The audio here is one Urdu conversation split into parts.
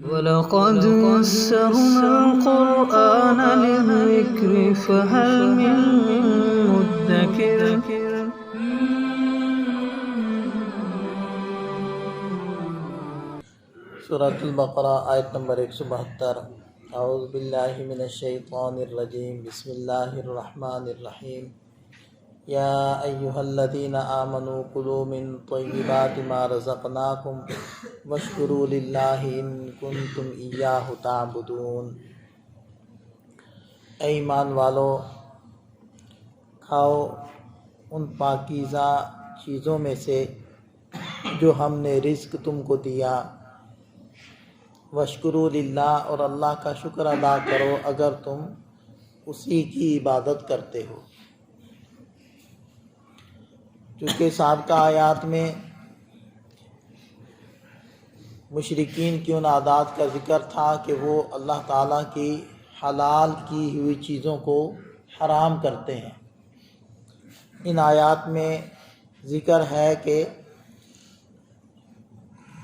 وَلَقَدْ يَسَّرْنَا الْقُرْآنَ لِلذِّكْرِ فَهَلْ مِن مُّدَّكِرٍ سورۃ البقرہ آیت نمبر 172۔ اعوذ باللہ من الشیطان الرجیم، بسم اللہ الرحمن الرحیم۔ یا ایہا الذین آمنوا کلوا من طیبات ما رزقناکم واشکروا للہ ان کنتم ایاہ تعبدون۔ اے ایمان والو، کھاؤ ان پاکیزہ چیزوں میں سے جو ہم نے رزق تم کو دیا، واشکروا للہ، اور اللہ کا شکر ادا کرو اگر تم اسی کی عبادت کرتے ہو۔ چونکہ سابقہ آیات میں مشرکین کی ان عادات کا ذکر تھا کہ وہ اللہ تعالیٰ کی حلال کی ہوئی چیزوں کو حرام کرتے ہیں۔ ان آیات میں ذکر ہے کہ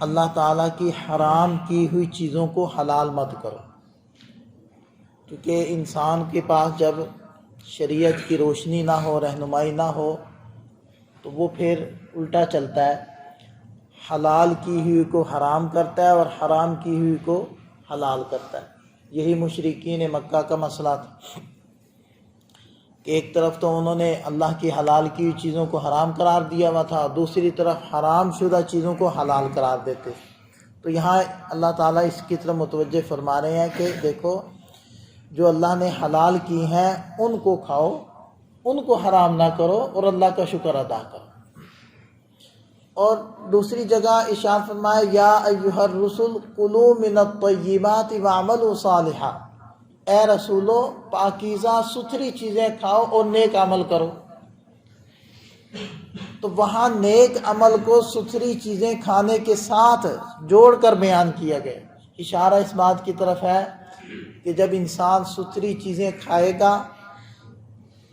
اللہ تعالیٰ کی حرام کی ہوئی چیزوں کو حلال مت کرو، کیونکہ انسان کے پاس جب شریعت کی روشنی نہ ہو، رہنمائی نہ ہو، تو وہ پھر الٹا چلتا ہے، حلال کی ہوئی کو حرام کرتا ہے اور حرام کی ہوئی کو حلال کرتا ہے۔ یہی مشرکین مکہ کا مسئلہ تھا کہ ایک طرف تو انہوں نے اللہ کی حلال کی ہوئی چیزوں کو حرام قرار دیا ہوا تھا، دوسری طرف حرام شدہ چیزوں کو حلال قرار دیتے۔ تو یہاں اللہ تعالیٰ اس کی طرف متوجہ فرما رہے ہیں کہ دیکھو، جو اللہ نے حلال کی ہیں ان کو کھاؤ، ان کو حرام نہ کرو اور اللہ کا شکر ادا کرو۔ اور دوسری جگہ ارشاد فرمایا، یا ایھا الرسل کلوا من الطیبات واعملوا صالحا، اے رسولو پاکیزہ ستھری چیزیں کھاؤ اور نیک عمل کرو۔ تو وہاں نیک عمل کو ستھری چیزیں کھانے کے ساتھ جوڑ کر بیان کیا گیا۔ اشارہ اس بات کی طرف ہے کہ جب انسان ستھری چیزیں کھائے گا،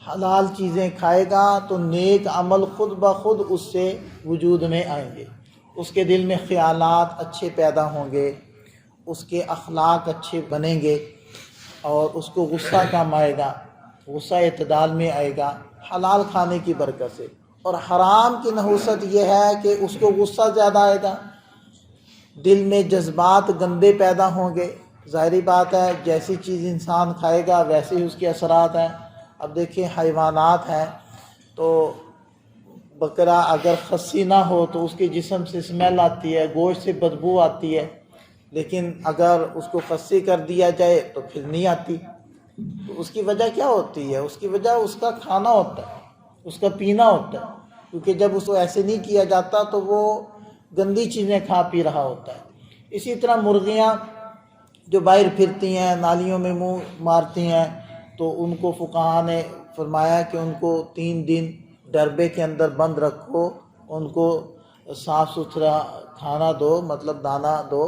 حلال چیزیں کھائے گا، تو نیک عمل خود بخود اس سے وجود میں آئیں گے، اس کے دل میں خیالات اچھے پیدا ہوں گے، اس کے اخلاق اچھے بنیں گے، اور اس کو غصہ کم آئے گا، غصہ اعتدال میں آئے گا حلال کھانے کی برکت سے۔ اور حرام کی نحوست یہ ہے کہ اس کو غصہ زیادہ آئے گا، دل میں جذبات گندے پیدا ہوں گے۔ ظاہری بات ہے، جیسی چیز انسان کھائے گا ویسے ہی اس کے اثرات ہیں۔ اب دیکھیں، حیوانات ہیں تو بکرا اگر خصی نہ ہو تو اس کے جسم سے اسمیل آتی ہے، گوشت سے بدبو آتی ہے، لیکن اگر اس کو خصی کر دیا جائے تو پھر نہیں آتی۔ تو اس کی وجہ کیا ہوتی ہے؟ اس کی وجہ اس کا کھانا ہوتا ہے، اس کا پینا ہوتا ہے، کیونکہ جب اس کو ایسے نہیں کیا جاتا تو وہ گندی چیزیں کھا پی رہا ہوتا ہے۔ اسی طرح مرغیاں جو باہر پھرتی ہیں، نالیوں میں منہ مارتی ہیں، تو ان کو فقہاء نے فرمایا کہ ان کو 3 دن ڈربے کے اندر بند رکھو، ان کو صاف ستھرا کھانا دو، مطلب دانہ دو،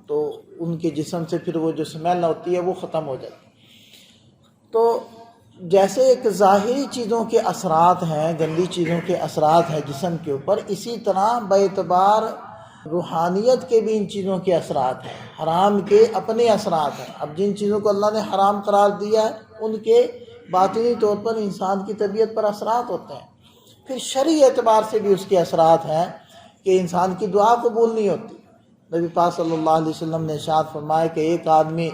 تو ان کے جسم سے پھر وہ جو اسمیل ہوتی ہے وہ ختم ہو جاتی ہے۔ تو جیسے ایک ظاہری چیزوں کے اثرات ہیں، گندی چیزوں کے اثرات ہیں جسم کے اوپر، اسی طرح باعتبار روحانیت کے بھی ان چیزوں کے اثرات ہیں، حرام کے اپنے اثرات ہیں۔ اب جن چیزوں کو اللہ نے حرام قرار دیا ہے ان کے باطنی طور پر انسان کی طبیعت پر اثرات ہوتے ہیں۔ پھر شرعی اعتبار سے بھی اس کے اثرات ہیں کہ انسان کی دعا قبول نہیں ہوتی۔ نبی پاک صلی اللہ علیہ وسلم نے ارشاد فرمایا کہ ایک آدمی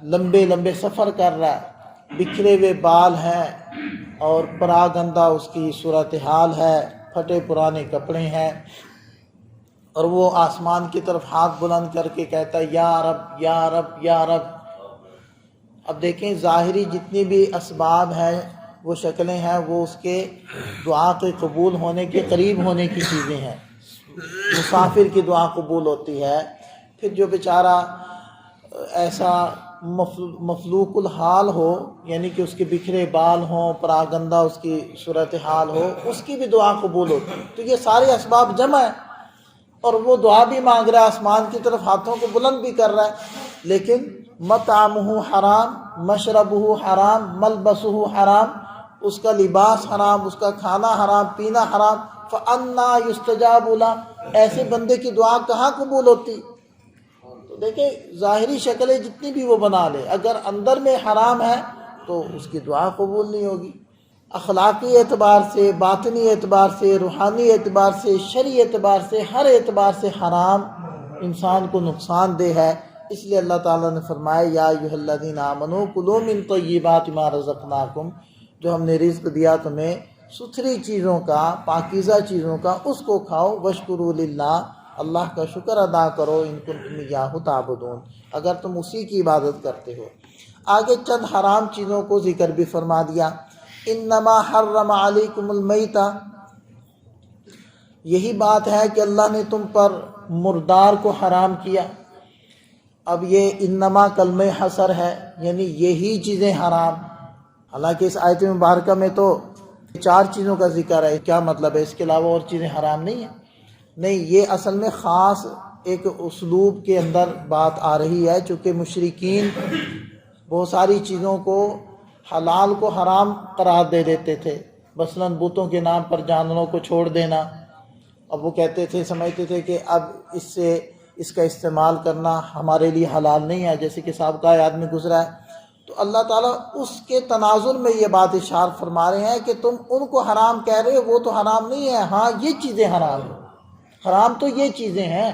لمبے لمبے سفر کر رہا ہے، بکھرے ہوئے بال ہیں اور پراگندہ اس کی صورتحال ہے، پھٹے پرانے کپڑے ہیں، اور وہ آسمان کی طرف ہاتھ بلند کر کے کہتا ہے، یا رب یا رب یا رب۔ اب دیکھیں، ظاہری جتنی بھی اسباب ہیں، وہ شکلیں ہیں، وہ اس کے دعا کے قبول ہونے کے قریب ہونے کی چیزیں ہیں۔ مسافر کی دعا قبول ہوتی ہے۔ پھر جو بیچارہ ایسا مفلوق الحال ہو، یعنی کہ اس کے بکھرے بال ہوں، پراگندہ اس کی صورتحال ہو، اس کی بھی دعا قبول ہوتی ہے۔ تو یہ سارے اسباب جمع ہیں، اور وہ دعا بھی مانگ رہا ہے، آسمان کی طرف ہاتھوں کو بلند بھی کر رہا ہے، لیکن مطعمہ حرام، مشربہ حرام، ملبسہ حرام، اس کا لباس حرام، اس کا کھانا حرام، پینا حرام، فَأَنَّىٰ يُسْتَجَابُ لَهُ، ایسے بندے کی دعا کہاں قبول ہوتی؟ تو دیکھیں ظاہری شکلیں جتنی بھی وہ بنا لے، اگر اندر میں حرام ہے تو اس کی دعا قبول نہیں ہوگی۔ اخلاقی اعتبار سے، باطنی اعتبار سے، روحانی اعتبار سے، شرعی اعتبار سے، ہر اعتبار سے حرام انسان کو نقصان دہ ہے۔ اس لیے اللہ تعالیٰ نے فرمایا یا ایھا الذین آمنوا کلوا من طیبات ما رزقناکم، جو ہم نے رزق دیا تمہیں ستھری چیزوں کا، پاکیزہ چیزوں کا، اس کو کھاؤ، واشکروا للہ، اللہ کا شکر ادا کرو، ان کنتم ایاہ تعبدون، اگر تم اسی کی عبادت کرتے ہو۔ آگے چند حرام چیزوں کو ذکر بھی فرما دیا، انما حرم علیکم المیتہ، یہی بات ہے کہ اللہ نے تم پر مردار کو حرام کیا۔ اب یہ انما کلمہ حصر ہے، یعنی یہی چیزیں حرام، حالانکہ اس آیت مبارکہ میں تو 4 چیزوں کا ذکر ہے، کیا مطلب ہے؟ اس کے علاوہ اور چیزیں حرام نہیں ہیں؟ نہیں، یہ اصل میں خاص ایک اسلوب کے اندر بات آ رہی ہے، چونکہ مشرکین بہت ساری چیزوں کو حلال کو حرام قرار دے دیتے تھے، مثلاً بتوں کے نام پر جانوروں کو چھوڑ دینا۔ اب وہ کہتے تھے، سمجھتے تھے کہ اب اس کا استعمال کرنا ہمارے لیے حلال نہیں ہے، جیسے کہ سابقہ آدمی گزرا ہے۔ تو اللہ تعالیٰ اس کے تناظر میں یہ بات ارشاد فرما رہے ہیں کہ تم ان کو حرام کہہ رہے ہو، وہ تو حرام نہیں ہے، ہاں یہ چیزیں حرام ہیں، حرام تو یہ چیزیں ہیں،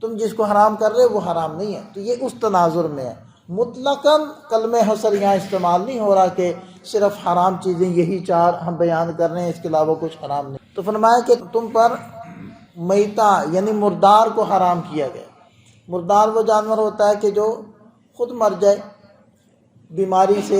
تم جس کو حرام کر رہے ہو وہ حرام نہیں ہے۔ تو یہ اس تناظر میں ہے، مطلقاً کلمہ حصر یہاں استعمال نہیں ہو رہا کہ صرف حرام چیزیں یہی 4 ہم بیان کر رہے ہیں، اس کے علاوہ کچھ حرام نہیں۔ تو فرمایا کہ تم پر میتہ یعنی مردار کو حرام کیا گیا۔ مردار وہ جانور ہوتا ہے کہ جو خود مر جائے، بیماری سے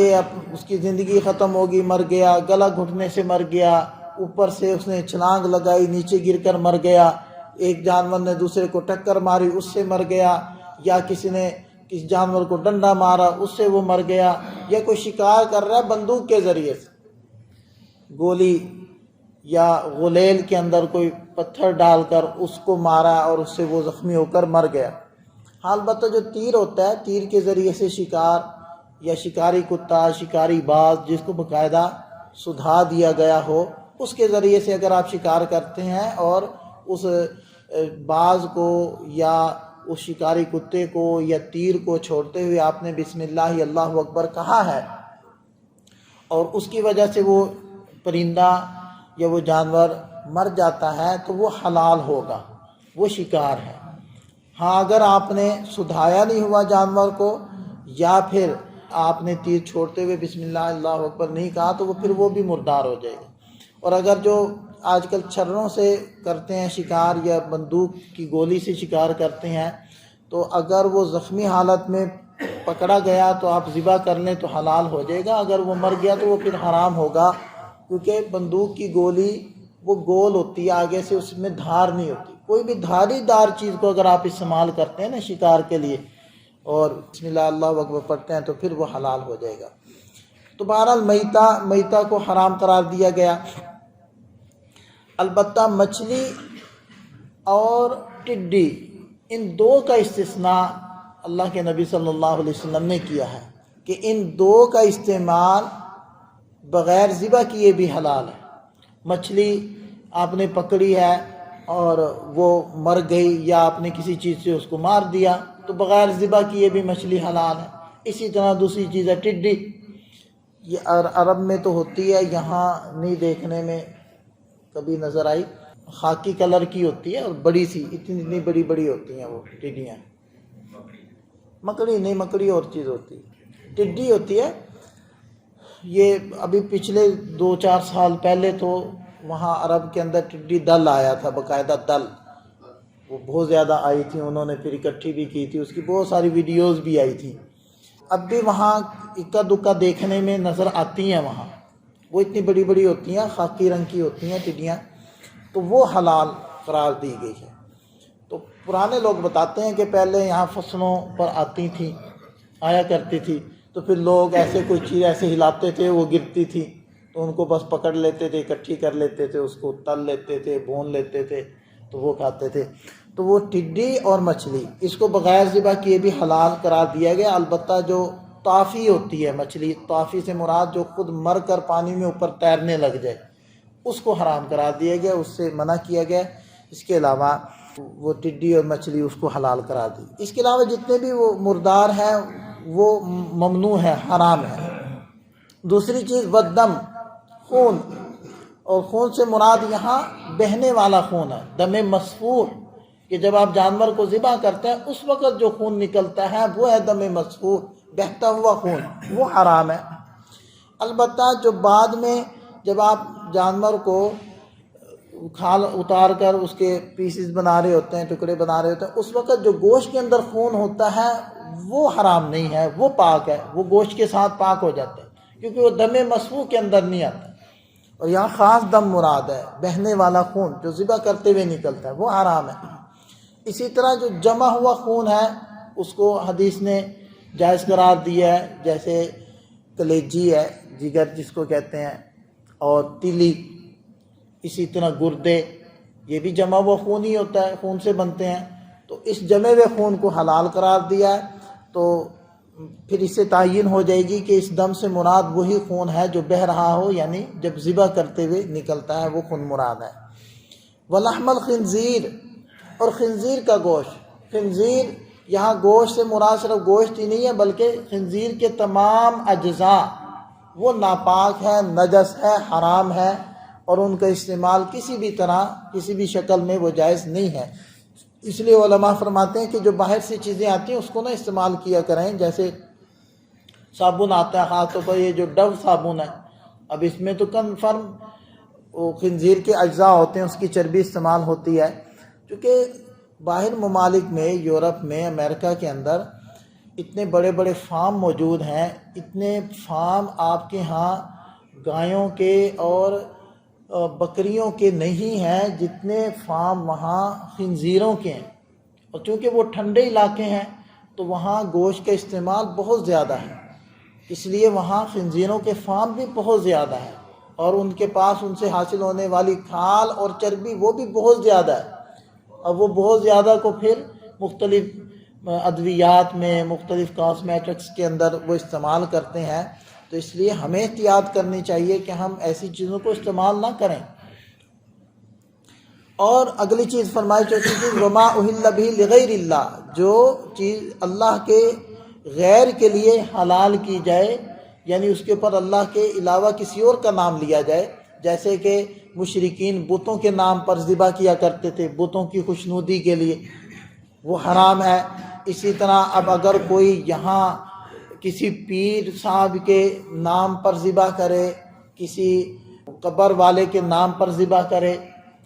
اس کی زندگی ختم ہوگی، مر گیا، گلا گھٹنے سے مر گیا، اوپر سے اس نے چھلانگ لگائی، نیچے گر کر مر گیا، ایک جانور نے دوسرے کو ٹکر ماری اس سے مر گیا، یا کسی نے کسی جانور کو ڈنڈا مارا اس سے وہ مر گیا، یا کوئی شکار کر رہا ہے بندوق کے ذریعے سے، گولی یا غلیل کے اندر کوئی پتھر ڈال کر اس کو مارا اور اس سے وہ زخمی ہو کر مر گیا۔ ہاں البتہ جو تیر ہوتا ہے، تیر کے ذریعے سے شکار یا شکاری کتا، شکاری باز، جس کو باقاعدہ سدھا دیا گیا ہو، اس کے ذریعے سے اگر آپ شکار کرتے ہیں اور اس باز کو یا اس شکاری کتے کو یا تیر کو چھوڑتے ہوئے آپ نے بسم اللہ اللہ اکبر کہا ہے، اور اس کی وجہ سے وہ پرندہ یا وہ جانور مر جاتا ہے تو وہ حلال ہوگا، وہ شکار ہے۔ ہاں اگر آپ نے سدھایا نہیں ہوا جانور کو، یا پھر آپ نے تیر چھوڑتے ہوئے بسم اللہ اللہ اکبر نہیں کہا، تو وہ پھر وہ بھی مردار ہو جائے گا۔ اور اگر جو آج کل چھروں سے کرتے ہیں شکار یا بندوق کی گولی سے شکار کرتے ہیں، تو اگر وہ زخمی حالت میں پکڑا گیا تو آپ ذبح کر لیں تو حلال ہو جائے گا، اگر وہ مر گیا تو وہ پھر حرام ہوگا، کیونکہ بندوق کی گولی وہ گول ہوتی ہے، آگے سے اس میں دھار نہیں ہوتی۔ کوئی بھی دھاری دار چیز کو اگر آپ استعمال کرتے ہیں نا شکار کے لیے اور بسم اللہ اللہ اکبر پڑھتے ہیں تو پھر وہ حلال ہو جائے گا۔ تو بہرحال میتہ کو حرام قرار دیا گیا۔ البتہ مچھلی اور ٹڈی، ان 2 کا استثناء اللہ کے نبی صلی اللہ علیہ وسلم نے کیا ہے کہ ان 2 کا استعمال بغیر ذبح کیے بھی حلال ہے۔ مچھلی آپ نے پکڑی ہے اور وہ مر گئی، یا آپ نے کسی چیز سے اس کو مار دیا، تو بغیر ذبح کیے بھی مچھلی حلال ہے۔ اسی طرح دوسری چیز ہے ٹڈی، یہ عرب میں تو ہوتی ہے، یہاں نہیں دیکھنے میں کبھی نظر آئی، خاکی کلر کی ہوتی ہے اور بڑی سی اتنی بڑی بڑی ہوتی ہیں وہ ٹڈیاں۔ مکڑی نہیں، مکڑی اور چیز ہوتی ہے، ٹڈی ہوتی ہے۔ یہ ابھی پچھلے 2-4 سال پہلے تو وہاں عرب کے اندر ٹڈی دل آیا تھا، باقاعدہ دل، وہ بہت زیادہ آئی تھی، انہوں نے پھر اکٹھی بھی کی تھی، اس کی بہت ساری ویڈیوز بھی آئی تھی۔ اب بھی وہاں اکا دکا دیکھنے میں نظر آتی ہیں، وہاں وہ اتنی بڑی بڑی ہوتی ہیں، خاکی رنگ کی ہوتی ہیں ٹڈیاں، تو وہ حلال قرار دی گئی ہے۔ تو پرانے لوگ بتاتے ہیں کہ پہلے یہاں فصلوں پر آتی تھیں، آیا کرتی تھی، تو پھر لوگ ایسے کوئی چیز ایسے ہلاتے تھے وہ گرتی تھی، تو ان کو بس پکڑ لیتے تھے، اکٹھی کر لیتے تھے، اس کو تل لیتے تھے، بھون لیتے تھے، تو وہ کھاتے تھے۔ تو وہ ٹڈی اور مچھلی، اس کو بغیر ذبح کیے بھی حلال قرار دیا گیا۔ البتہ جو طافی ہوتی ہے مچھلی، طافی سے مراد جو خود مر کر پانی میں اوپر تیرنے لگ جائے، اس کو حرام قرار دیا گیا، اس سے منع کیا گیا۔ اس کے علاوہ وہ ٹڈی اور مچھلی اس کو حلال کرا دی۔ اس کے علاوہ جتنے بھی وہ مردار ہیں وہ ممنوع ہے، حرام ہے۔ دوسری چیز والدم، خون، اور خون سے مراد یہاں بہنے والا خون ہے، دم مسفوح، کہ جب آپ جانور کو ذبح کرتے ہیں اس وقت جو خون نکلتا ہے وہ ہے دم مسفوح، بہتا ہوا خون، وہ حرام ہے۔ البتہ جو بعد میں جب آپ جانور کو کھال اتار کر اس کے پیسز بنا رہے ہوتے ہیں، ٹکڑے بنا رہے ہوتے ہیں، اس وقت جو گوشت کے اندر خون ہوتا ہے وہ حرام نہیں ہے، وہ پاک ہے، وہ گوشت کے ساتھ پاک ہو جاتا ہے، کیونکہ وہ دم مسفوح کے اندر نہیں آتا۔ اور یہاں خاص دم مراد ہے، بہنے والا خون جو ذبح کرتے ہوئے نکلتا ہے وہ حرام ہے۔ اسی طرح جو جمع ہوا خون ہے اس کو حدیث نے جائز قرار دیا ہے، جیسے کلیجی ہے، جگر جس کو کہتے ہیں، اور تیلی، اسی طرح گردے، یہ بھی جمع ہوا خون ہی ہوتا ہے، خون سے بنتے ہیں۔ تو اس جمے ہوئے خون کو حلال قرار دیا ہے، تو پھر اس سے تعین ہو جائے گی کہ اس دم سے مراد وہی خون ہے جو بہہ رہا ہو، یعنی جب ذبح کرتے ہوئے نکلتا ہے وہ خون مراد ہے۔ ولحم الخنزیر، اور خنزیر کا گوشت، خنزیر یہاں گوشت سے مراد صرف گوشت ہی نہیں ہے بلکہ خنزیر کے تمام اجزاء وہ ناپاک ہے، نجس ہے، حرام ہے، اور ان کا استعمال کسی بھی طرح کسی بھی شکل میں وہ جائز نہیں ہے۔ اس لیے علماء فرماتے ہیں کہ جو باہر سے چیزیں آتی ہیں اس کو نہ استعمال کیا کریں، جیسے صابن آتا ہے، خاص طور پر یہ جو ڈو صابن ہے، اب اس میں تو کنفرم وہ خنزیر کے اجزاء ہوتے ہیں، اس کی چربی استعمال ہوتی ہے، کیونکہ باہر ممالک میں، یورپ میں، امریکہ کے اندر اتنے بڑے بڑے فارم موجود ہیں، اتنے فارم آپ کے ہاں گایوں کے اور بکریوں کے نہیں ہیں جتنے فارم وہاں خنزیروں کے ہیں، اور چونکہ وہ ٹھنڈے علاقے ہیں تو وہاں گوشت کا استعمال بہت زیادہ ہے، اس لیے وہاں خنزیروں کے فارم بھی بہت زیادہ ہیں، اور ان کے پاس ان سے حاصل ہونے والی کھال اور چربی وہ بھی بہت زیادہ ہے، اور وہ بہت زیادہ کو پھر مختلف ادویات میں، مختلف کاسمیٹکس کے اندر وہ استعمال کرتے ہیں، تو اس لیے ہمیں احتیاط کرنی چاہیے کہ ہم ایسی چیزوں کو استعمال نہ کریں۔ اور اگلی چیز فرمائی، چوتھی چیز وما اہل بہ لغیر اللہ، جو چیز اللہ کے غیر کے لیے حلال کی جائے، یعنی اس کے اوپر اللہ کے علاوہ کسی اور کا نام لیا جائے، جیسے کہ مشرکین بتوں کے نام پر ذبح کیا کرتے تھے بتوں کی خوشنودی کے لیے، وہ حرام ہے۔ اسی طرح اب اگر کوئی یہاں کسی پیر صاحب کے نام پر ذبح کرے، کسی قبر والے کے نام پر ذبح کرے،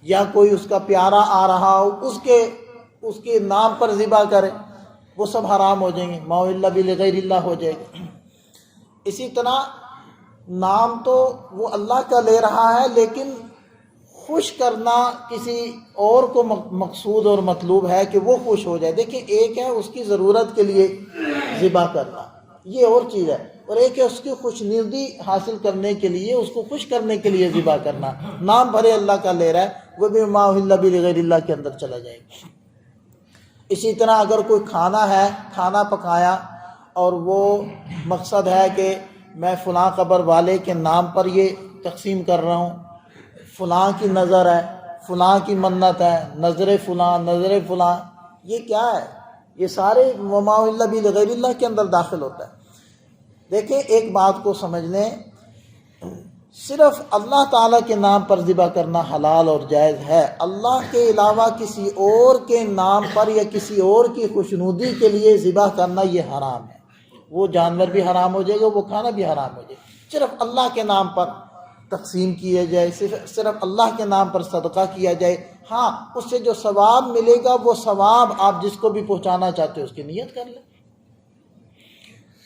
یا کوئی اس کا پیارا آ رہا ہو اس کے نام پر ذبح کرے، وہ سب حرام ہو جائیں گے، ما الا بغیر اللہ ہو جائے گا۔ اسی طرح نام تو وہ اللہ کا لے رہا ہے، لیکن خوش کرنا کسی اور کو مقصود اور مطلوب ہے کہ وہ خوش ہو جائے۔ دیکھیں، ایک ہے اس کی ضرورت کے لیے ذبح کرنا، یہ اور چیز ہے، اور ایک ہے اس کی خوشنودی حاصل کرنے کے لیے، اس کو خوش کرنے کے لیے ذبح کرنا۔ نام بھرے اللہ کا لے رہا ہے، وہ بھی ما اہل بہ لغیر اللہ کے اندر چلا جائے گا۔ اسی طرح اگر کوئی کھانا ہے، کھانا پکایا اور وہ مقصد ہے کہ میں فلاں قبر والے کے نام پر یہ تقسیم کر رہا ہوں، فلاں کی نظر ہے، فلاں کی منت ہے، نظر فلاں، نظر فلاں، یہ کیا ہے؟ یہ سارے وما الا بہ لغیر اللہ کے اندر داخل ہوتا ہے۔ دیکھیں، ایک بات کو سمجھ لیں، صرف اللہ تعالیٰ کے نام پر ذبح کرنا حلال اور جائز ہے، اللہ کے علاوہ کسی اور کے نام پر یا کسی اور کی خوشنودی کے لیے ذبح کرنا یہ حرام ہے۔ وہ جانور بھی حرام ہو جائے گا، وہ کھانا بھی حرام ہو جائے گا۔ صرف اللہ کے نام پر تقسیم کیا جائے، صرف اللہ کے نام پر صدقہ کیا جائے، ہاں اس سے جو ثواب ملے گا وہ ثواب آپ جس کو بھی پہنچانا چاہتے ہو اس کی نیت کر لیں،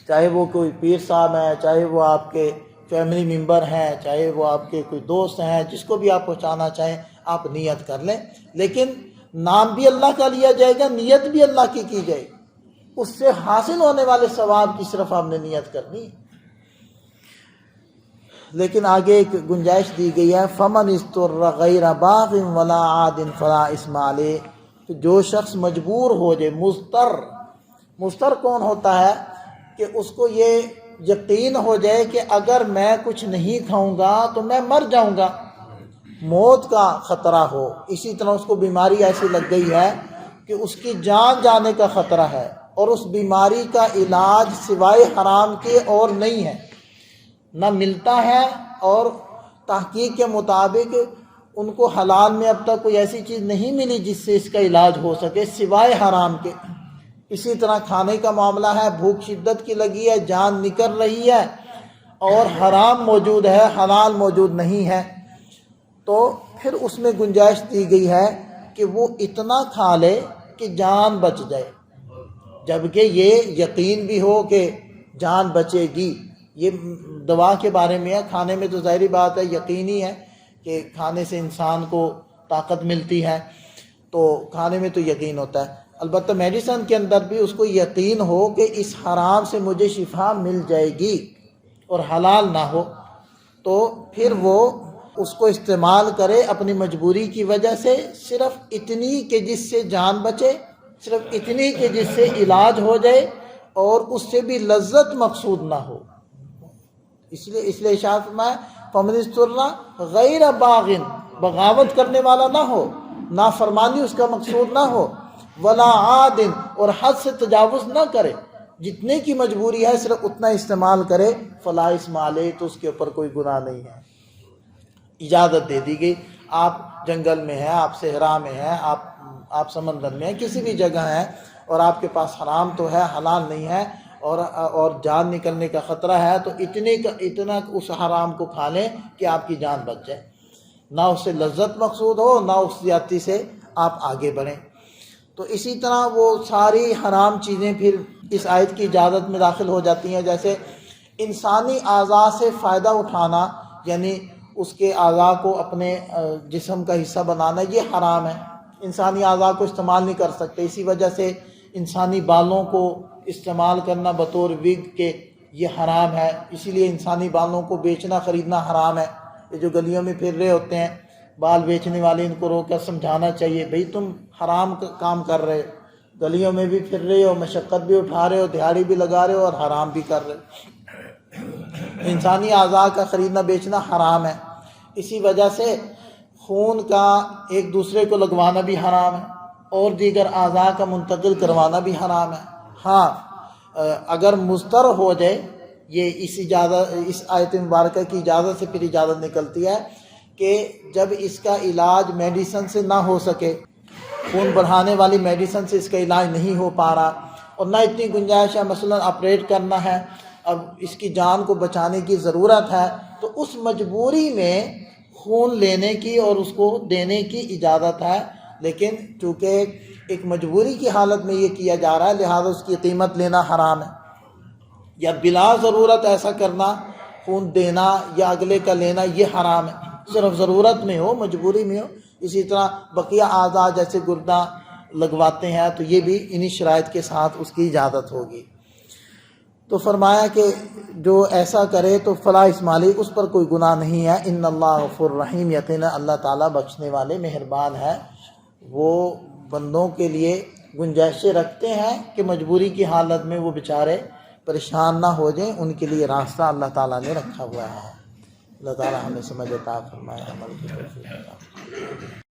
چاہے وہ کوئی پیر صاحب ہیں، چاہے وہ آپ کے فیملی ممبر ہیں، چاہے وہ آپ کے کوئی دوست ہیں، جس کو بھی آپ پہنچانا چاہیں آپ نیت کر لیں، لیکن نام بھی اللہ کا لیا جائے گا، نیت بھی اللہ کی جائے گی، اس سے حاصل ہونے والے ثواب کی صرف آپ نے نیت کرنی ہے۔ لیکن آگے ایک گنجائش دی گئی ہے، فمن اضطر غیر باغ ولا عاد فلا اثم علیہ، کہ جو شخص مجبور ہو جائے، مضطر کون ہوتا ہے کہ اس کو یہ یقین ہو جائے کہ اگر میں کچھ نہیں کھاؤں گا تو میں مر جاؤں گا، موت کا خطرہ ہو، اسی طرح اس کو بیماری ایسی لگ گئی ہے کہ اس کی جان جانے کا خطرہ ہے، اور اس بیماری کا علاج سوائے حرام کے اور نہیں ہے، نہ ملتا ہے، اور تحقیق کے مطابق ان کو حلال میں اب تک کوئی ایسی چیز نہیں ملی جس سے اس کا علاج ہو سکے سوائے حرام کے۔ اسی طرح کھانے کا معاملہ ہے، بھوک شدت کی لگی ہے، جان نکل رہی ہے اور حرام موجود ہے، حلال موجود نہیں ہے، تو پھر اس میں گنجائش دی گئی ہے کہ وہ اتنا کھا لے کہ جان بچ جائے، جبکہ یہ یقین بھی ہو کہ جان بچے گی۔ یہ دوا کے بارے میں ہے، کھانے میں تو ظاہری بات ہے، یقینی ہے کہ کھانے سے انسان کو طاقت ملتی ہے، تو کھانے میں تو یقین ہوتا ہے۔ البتہ میڈیسن کے اندر بھی اس کو یقین ہو کہ اس حرام سے مجھے شفا مل جائے گی اور حلال نہ ہو، تو پھر وہ اس کو استعمال کرے اپنی مجبوری کی وجہ سے، صرف اتنی کہ جس سے جان بچے، صرف اتنی کہ جس سے علاج ہو جائے اور اس سے بھی لذت مقصود نہ ہو۔ اس لیے ارشاد فرمایا فمن اضطر غیر باغ، بغاوت کرنے والا نہ ہو، نافرمانی اس کا مقصود نہ ہو، ولا عاد، اور حد سے تجاوز نہ کرے، جتنے کی مجبوری ہے صرف اتنا استعمال کرے، فلا اثم علیہ، تو اس کے اوپر کوئی گناہ نہیں ہے۔ اجازت دے دی گئی، آپ جنگل میں ہیں، آپ صحرا میں ہیں، آپ سمندر میں ہیں، کسی بھی جگہ ہیں، اور آپ کے پاس حرام تو ہے، حلال نہیں ہے، اور جان نکلنے کا خطرہ ہے، تو اتنا اس حرام کو کھا لیں کہ آپ کی جان بچ جائے، نہ اس سے لذت مقصود ہو، نہ اس زیادتی سے آپ آگے بڑھیں۔ تو اسی طرح وہ ساری حرام چیزیں پھر اس آیت کی اجازت میں داخل ہو جاتی ہیں، جیسے انسانی اعضاء سے فائدہ اٹھانا، یعنی اس کے اعضاء کو اپنے جسم کا حصہ بنانا، یہ حرام ہے، انسانی اعضاء کو استعمال نہیں کر سکتے، اسی وجہ سے انسانی بالوں کو استعمال کرنا بطور وگ کے یہ حرام ہے، اسی لیے انسانی بالوں کو بیچنا خریدنا حرام ہے۔ یہ جو گلیوں میں پھر رہے ہوتے ہیں بال بیچنے والے، ان کو روک کر سمجھانا چاہیے، بھئی تم حرام کام کر رہے ہو، گلیوں میں بھی پھر رہے ہو، مشقت بھی اٹھا رہے ہو، دیہڑی بھی لگا رہے ہو، اور حرام بھی کر رہے ہو۔ انسانی اعضاء کا خریدنا بیچنا حرام ہے۔ اسی وجہ سے خون کا ایک دوسرے کو لگوانا بھی حرام ہے، اور دیگر اعضاء کا منتقل کروانا بھی حرام ہے۔ ہاں اگر مضطر ہو جائے، یہ اس آیت مبارکہ کی اجازت سے پھر اجازت نکلتی ہے کہ جب اس کا علاج میڈیسن سے نہ ہو سکے، خون بڑھانے والی میڈیسن سے اس کا علاج نہیں ہو پا رہا، اور نہ اتنی گنجائش ہے، مثلا آپریٹ کرنا ہے، اب اس کی جان کو بچانے کی ضرورت ہے، تو اس مجبوری میں خون لینے کی اور اس کو دینے کی اجازت ہے، لیکن چونکہ ایک مجبوری کی حالت میں یہ کیا جا رہا ہے، لہذا اس کی قیمت لینا حرام ہے، یا بلا ضرورت ایسا کرنا، خون دینا یا اگلے کا لینا، یہ حرام ہے، صرف ضرورت میں ہو، مجبوری میں ہو۔ اسی طرح بقیہ اعضاء جیسے گردہ لگواتے ہیں، تو یہ بھی انہی شرائط کے ساتھ اس کی اجازت ہوگی۔ تو فرمایا کہ جو ایسا کرے تو فلا اثم علیہ، اس پر کوئی گناہ نہیں ہے، ان اللہ غفور رحیم، یقینا اللہ تعالیٰ بخشنے والے مہربان ہے۔ وہ بندوں کے لیے گنجائشیں رکھتے ہیں کہ مجبوری کی حالت میں وہ بیچارے پریشان نہ ہو جائیں، ان کے لیے راستہ اللہ تعالیٰ نے رکھا ہوا ہے۔ اللہ تعالیٰ ہمیں سمجھ عطا فرمائے، عمل کی توفیق عطا فرمائے۔